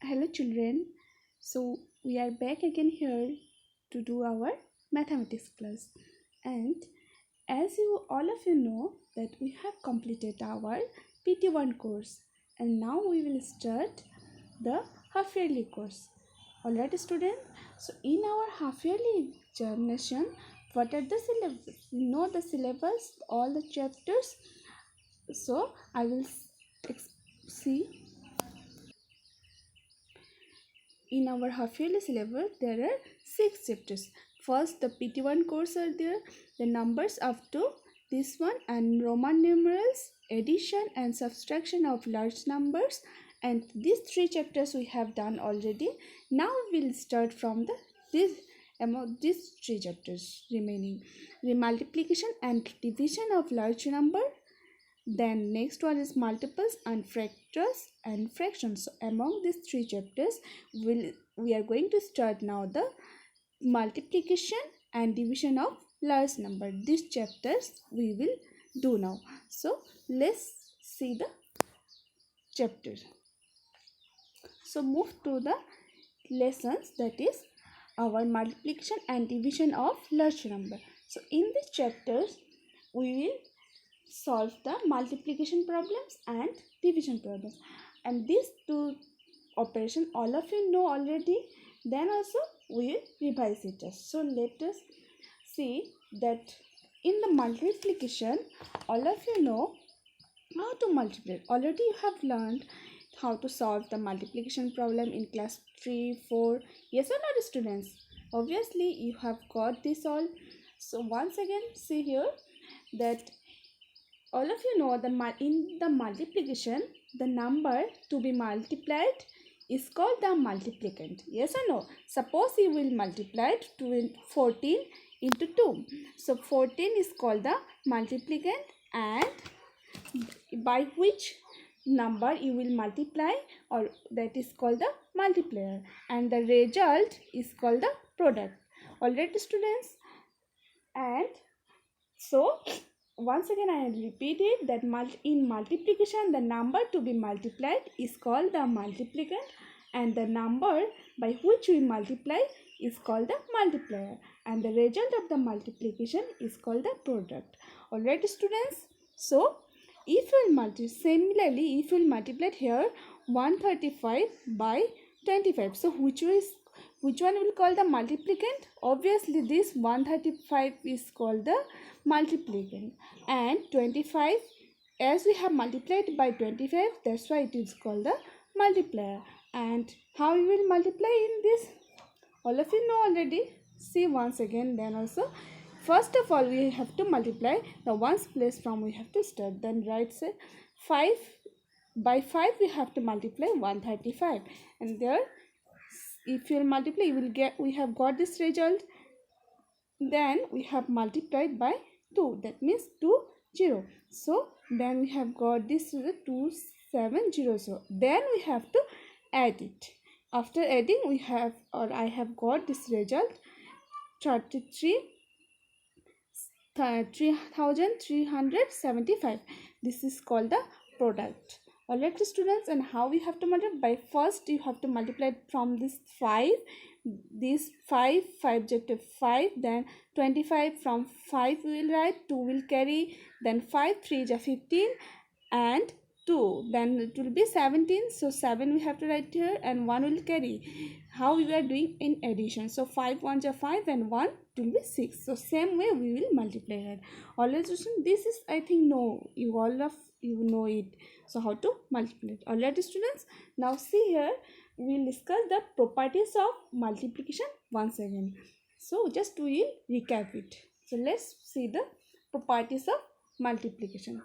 Hello children. So we are back again here to do our mathematics class. And as you all of you know that we have completed our PT1 course and now we will start the half yearly course. Alright students, so in our half yearly examination, what are the syllabus? We know the syllabus, all the chapters. So I will see in our half yearly syllabus there are 6 chapters. First the PT1 course are there, the numbers up to this one, and Roman numerals, addition and subtraction of large numbers, and these 3 chapters we have done already. Now we will start from these 3 chapters remaining: the multiplication and division of large number. Then next one is multiples and fractors and fractions. So among these 3 chapters we are going to start now the multiplication and division of large number. These chapters we will do now. So let's see the chapters. So move to the lessons, that is our multiplication and division of large number. So in these chapters we will solve the multiplication problems and division problems, and these 2 operations all of you know already. Then also we will revise it. So let us see that in the multiplication all of you know how to multiply. Already you have learned how to solve the multiplication problem in class 3, 4. Yes or not students? Obviously you have got this all. So once again see here that all of you know in the multiplication the number to be multiplied is called the multiplicand. Yes or no? Suppose you will multiply 14 into 2. So 14 is called the multiplicand, and by which number you will multiply, or that is called the multiplier, and the result is called the product. Alright students, and so once again I repeat it that in multiplication the number to be multiplied is called the multiplicand, and the number by which we multiply is called the multiplier, and the result of the multiplication is called the product. Alright students, so if you similarly if you multiply here 135 by 25, so which one will call the multiplicand? Obviously this 135 is called the multiplicand, and 25, as we have multiplied by 25, that's why it is called the multiplier. And how we will multiply in this, all of you know already. See once again. Then also first of all we have to multiply the ones place from we have to start. Then right side 5 by 5 we have to multiply 135, and there if you multiply you will get, we have got this result. Then we have multiplied by 2, that means 2 0. So then we have got this 2700. Then we have to add it. After adding we have, or I have got this result 3375. This is called the product. Alright students, and how we have to multiply? By first you have to multiply from this 5, this 5 to 5, then 25 from 5 we will write, 2 will carry, then 5 3 is 15, and 2, then it will be 17. So 7 we have to write here, and 1 will carry. How we are doing in addition? So 5 1 is 5, and 1 it will be 6. So same way we will multiply here. Alright students, this is I think no, you all of you know it. So how to multiply it? Alright students, now see here we will discuss the properties of multiplication once again. So just we will recap it. So let's see the properties of multiplication.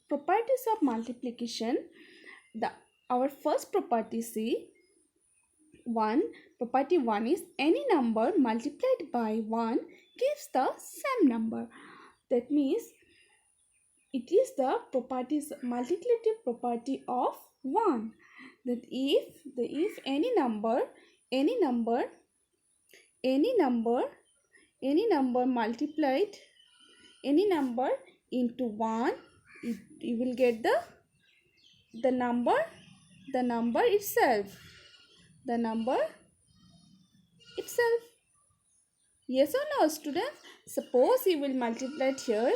Properties of multiplication. Our first property, see, property 1 is any number multiplied by 1 gives the same number. That means it is the multiplicative property of 1, that if any number multiplied any number into 1, you will get the the number itself, the number itself. Yes or no, students? Suppose you will multiply it here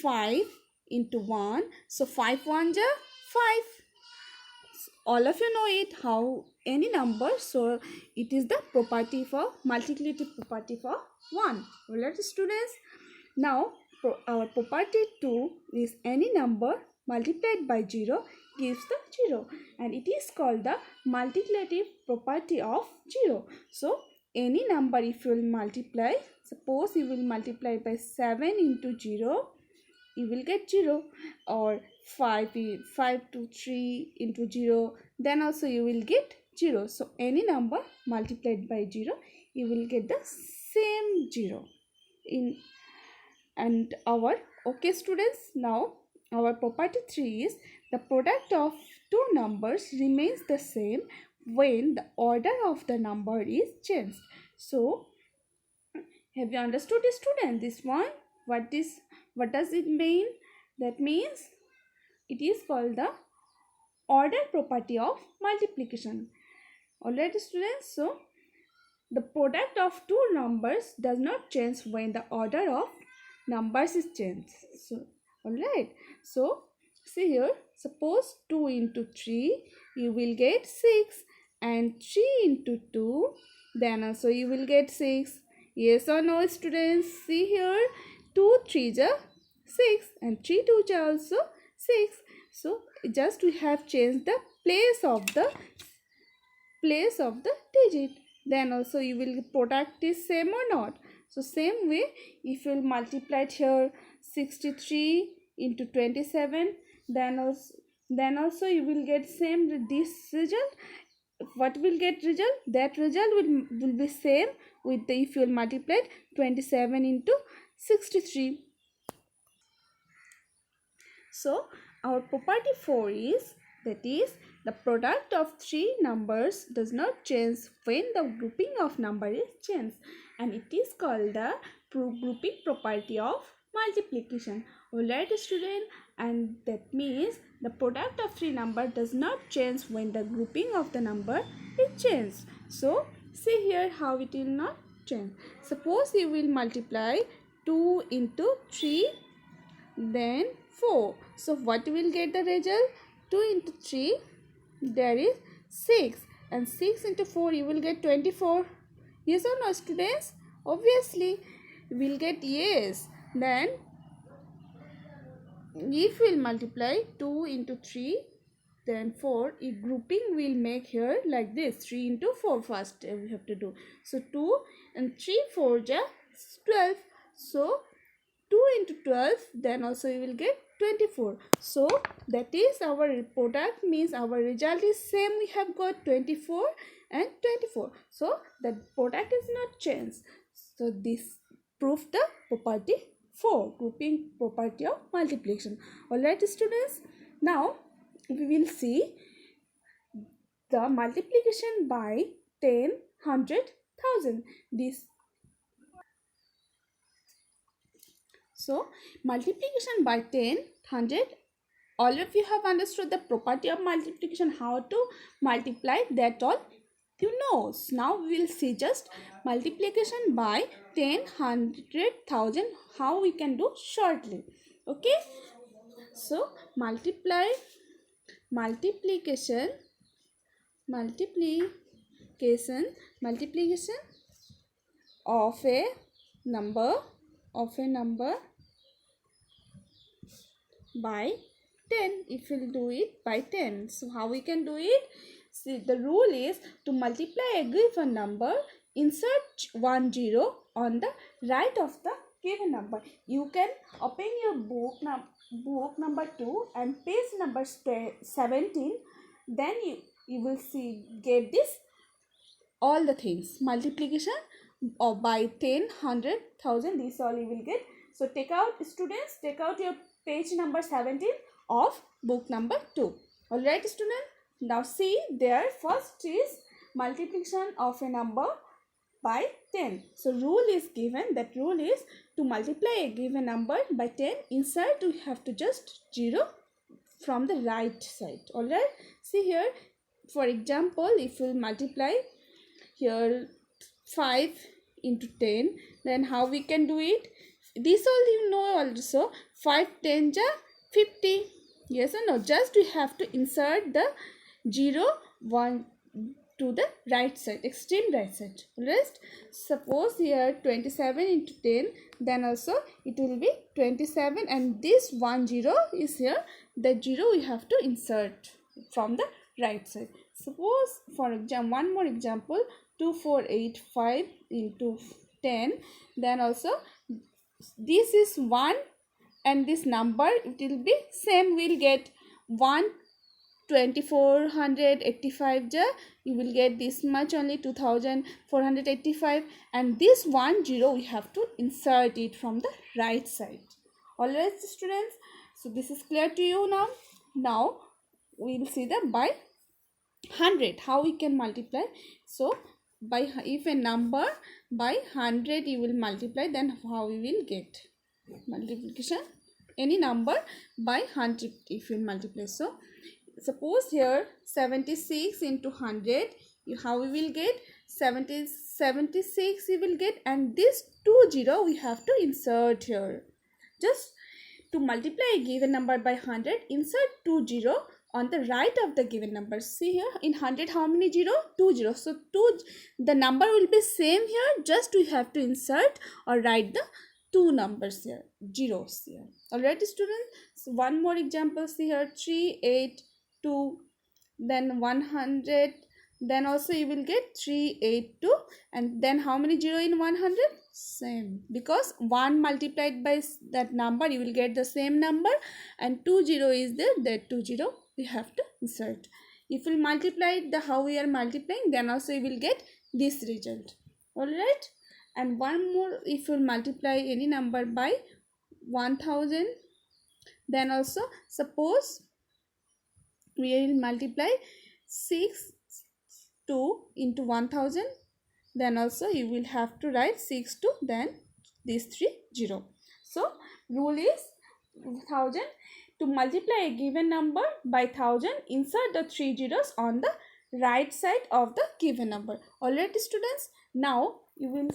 5 into 1. So 5 1 ja 5. All of you know it, how any number. So it is the property for multiplicative property for 1. Alright, students. Now our property 2 is any number multiplied by 0 gives the 0, and it is called the multiplicative property of 0. So any number, if you will multiply, suppose you will multiply by 7 into 0, you will get 0, or 5 to 3 into 0, then also you will get 0. So any number multiplied by 0, you will get the same 0 in. And our, okay students, now our property 3 is the product of two numbers remains the same when the order of the number is changed. So have you understood, student, this one? What does it mean? That means it is called the order property of multiplication. Alright students, so the product of two numbers does not change when the order of numbers is changed. So alright, so see here, suppose 2 into 3, you will get 6, and 3 into 2, then also you will get 6. Yes or no, students? See here, 2 3 ja 6, and 3 2 ja also 6. So just we have changed the place of the digit. Then also you will product is same or not. So same way, if you will multiply it here 63 into 27, then also you will get same this result. What will get result? That result will be same with the, if you will multiply 27 into 63. So our property 4 is, that is, the product of three numbers does not change when the grouping of number is changed, and it is called the grouping property of multiplication. Alright student, and that means the product of three number does not change when the grouping of the number is changed. So see here how it will not change. Suppose you will multiply 2 into 3, then 4. So what will get the result? 2 into 3, there is 6, and 6 into 4, you will get 24. Yes or no, students? Obviously we will get yes. Then if we will multiply 2 into 3, then 4, a grouping will make here like this, 3 into 4 first we have to do. So 2 and 3 4 ja 12. So 2 into 12, then also you will get 24. So that is our product, means our result is same, we have got 24 and 24. So the product is not changed. So this proves the property 4, grouping property of multiplication. Alright students, now we will see the multiplication by 10, 100, 1000. This, so multiplication by 10, 100, all of you have understood the property of multiplication, how to multiply, that all you know. Now we will see just multiplication by 10, 100, 1000, how we can do shortly. Okay, so multiplication of a number by 10. If we'll do it by 10, so how we can do it? See, the rule is to multiply a given number, insert 1 0 on the right of the given number. You can open your book number 2 and page number 17. Then you will see, get this all the things, multiplication or by 10, 100, 1000, this all you will get. So take out, students, take out your page number 17 of book number 2. Alright students, now see there, first is multiplication of a number by 10. So rule is given, that rule is to multiply a given number by 10, inside we have to just 0 from the right side. All right, see here, for example, if we multiply here 5 into 10, then how we can do it? This all you know also. 5 10 ja 50. Yes or no? Just we have to insert the 0 1 to the right side, extreme right side. Rest, suppose here 27 into 10, then also it will be 27, and this 1 0 is here, the 0 we have to insert from the right side. Suppose for example, one more example, 2485 into 10, then also this is 1 and this number it will be same, we'll get 1 2485 ja, you will get this much only, 2485, and this 1 0 we have to insert it from the right side. All right students, so this is clear to you now. Now we will see the by 100 how we can multiply. So by, if a number by 100 you will multiply, then how we will get multiplication, any number by 100 if you multiply. So suppose here 76 into 100, how we will get 76 we will get, and this 20 we have to insert here. Just to multiply a given number by 100, insert 20 on the right of the given number. See here, in 100 how many 0? 20. So the number will be same here, just we have to insert or write the two numbers here, zeros here. Alright students, so one more example, see here 382, then 100, then also you will get 382, and then how many 0 in 100? Same, because 1 multiplied by that number you will get the same number, and 20 is there, that 20 we have to insert. If we multiply the how we are multiplying, then also you will get this result. Alright, and one more, if you multiply any number by 1000, then also suppose we will multiply 6 2 into 1000, then also you will have to write 6 2, then these 3 0. So rule is 1000, to multiply a given number by 1000, insert the 3 zeros on the right side of the given number. Alright students, now you will,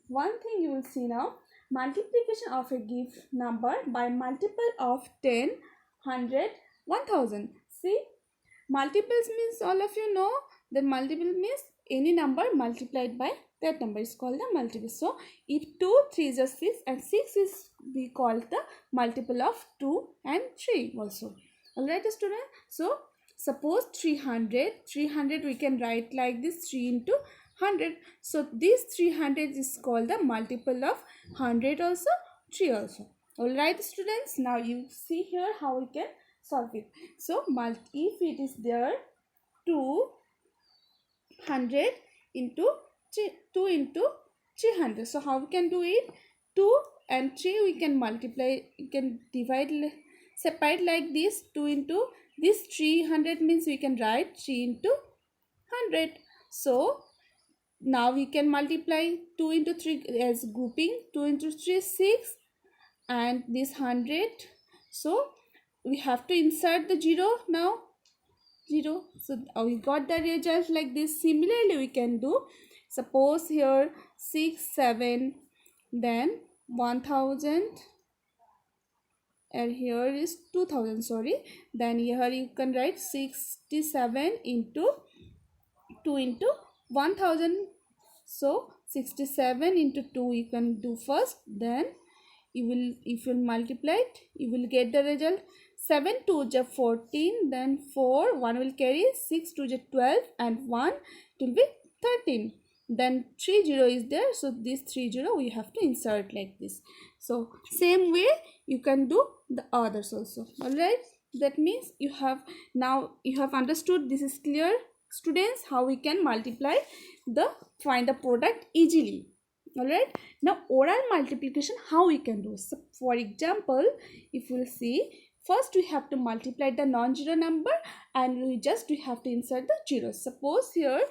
one thing you will see now, multiplication of a given number by multiple of 10, 100, 1000. See, multiples means all of you know that multiple means any number multiplied by that number is called the multiple. So if 2 3 is 6 and 6 is we call the multiple of 2 and 3 also. Alright student, so suppose 300 we can write like this, 3 into 100. So this 300 is called the multiple of 100 also, 3 also. Alright students, now you see here how we can solve it. So if it is there 200 into 2 into 300, so how we can do it? 2 and 3 we can multiply, you can divide, separate like this, 2 into this 300 means we can write 3 into 100. So now we can multiply 2 into 3 as grouping, 2 into 3 is 6, and this 100, so we have to insert the 0 now, 0. So we got the result like this. Similarly we can do, suppose here 6 7, then 1000, and here is 2000, sorry, then here you can write 67 into 2 into 1000. So 67 into 2 you can do first, then you will, if you multiply it, you will get the result 7 2 is 14, then 4 1 will carry, 6 2 is 12, and 1 it will be 13, then 3 0 is there, so this 3 0 we have to insert like this. So same way you can do the others also. Alright, that means you have, now you have understood, this is clear students, how we can multiply the, find the product easily. Alright, now oral multiplication how we can do. So for example, if we will see, first we have to multiply the non-zero number, and we have to insert the zeros. Suppose here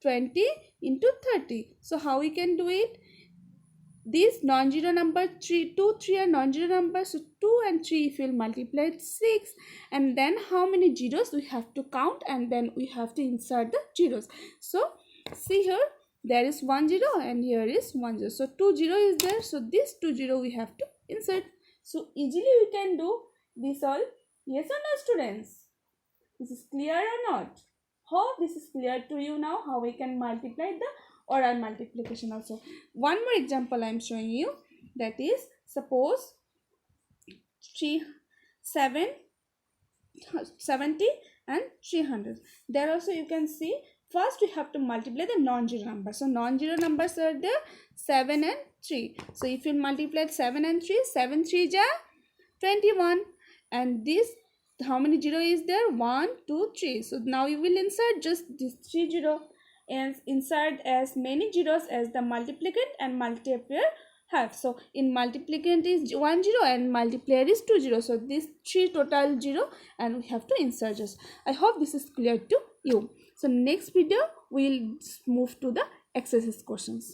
20 into 30. So how we can do it? this non-zero number 3, 2, 3 are non-zero numbers. So 2 and 3, if you'll multiply it, 6. And then how many zeros we have to count, and then we have to insert the zeros. So see here, there is 1 0 and here is 1 0. So 2 0 is there. So this 2 0 we have to insert. So easily we can do this all. Yes or no, students? This is clear or not? Hope this is clear to you now, how we can multiply the oral multiplication also. One more example I am showing you, that is, suppose 70 and 300. There also you can see, first we have to multiply the non-zero numbers. So non-zero numbers are there, 7 and 3. So if you multiply 7 and 3, 7 3 ja 21. And this, how many 0 is there? 1 2 3. So now you will insert just this 3 0 and insert as many zeros as the multiplicand and multiplier have. So in multiplicand is 1 0 and multiplier is 2 0. So this 3 total 0 and we have to insert just. I hope this is clear to you. So next video we will move to the exercise questions.